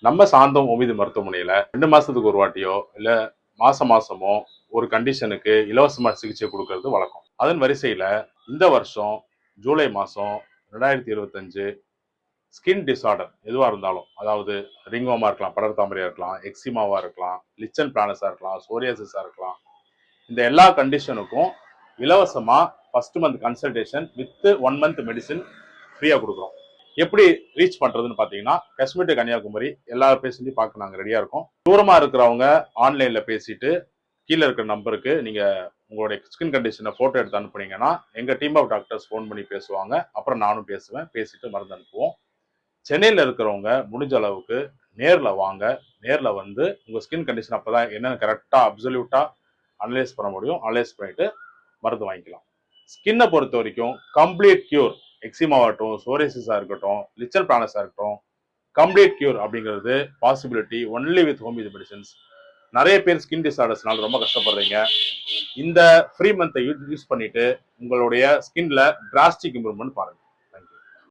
நம்ம சாந்தம் ஹோமியோபதி மருத்துவமனையில 2 மாசத்துக்கு ஒரு வாட்டியோ இல்ல மாசமோ ஒரு கண்டிஷனுக்கு இலவசமா சிகிச்சை கொடுக்கறது வழக்கம். அதன் வரிசையில இந்த வருஷம் ஜூலை மாசம் 2025 ஸ்கின் டிசார்டர் எதுவா இருந்தாலும், அதாவது ரிங்கோமா இருக்கலாம், படர் தாமரையா இருக்கலாம், எக்ஸிமாவா இருக்கலாம், லிச்சன் பிளானஸா இருக்கலாம், சோரியாசிஸா இருக்கலாம், இந்த எல்லா கண்டிஷனுக்கும் இலவசமா first month consultation with 1 month medicine ஃப்ரீயா கொடுக்குறோம். எப்படி ரீச் பண்றதுன்னு பாத்தீங்கன்னா, காஷ்மீர் டு கன்னியாகுமரி எல்லா பேஷண்ட்டையும் பார்க்க நாங்க ரெடியா இருக்கோம். தூரமா இருக்கிறவங்க ஆன்லைன்ல பேசிட்டு கீழே இருக்கிற நம்பருக்கு நீங்க உங்களுடைய ஸ்கின் கண்டிஷனை போட்டோ எடுத்து அனுப்புனீங்கன்னா எங்க டீம் ஆஃப் டாக்டர்ஸ் ஃபோன் பண்ணி பேசுவாங்க. அப்புறம் நானும் பேசுவேன். பேசிட்டு மருந்து அனுப்புவோம். சென்னையில இருக்கிறவங்க முடிஞ்ச அளவுக்கு நேர்ல வாங்க. நேர்ல வந்து உங்க ஸ்கின் கண்டிஷன் அப்பதான் என்னன்னு கரெக்டா அப்சல்யூட்டா அனலைஸ் பண்ண முடியும். அனலைஸ் பண்ணிட்டு மருந்து வாங்கிக்கலாம். ஸ்கின்னை பொறுத்த வரைக்கும் கம்ப்ளீட் கியூர், எக்ஸிமாவாகட்டும், சோரியாசிஸா இருக்கட்டும், லிச்சல் பிளானஸா இருக்கட்டும், கம்ப்ளீட் கியூர் அப்படிங்கிறது possibility only with homeopathy medicines. நிறைய பேர் ஸ்கின் டிசார்டர்ஸ்னால ரொம்ப கஷ்டப்படுறீங்க. இந்த ஃப்ரீ மந்த்தை யூஸ் பண்ணிட்டு உங்களுடைய ஸ்கின்ல டிராஸ்டிக் இம்ப்ரூவ்மெண்ட் பாருங்க.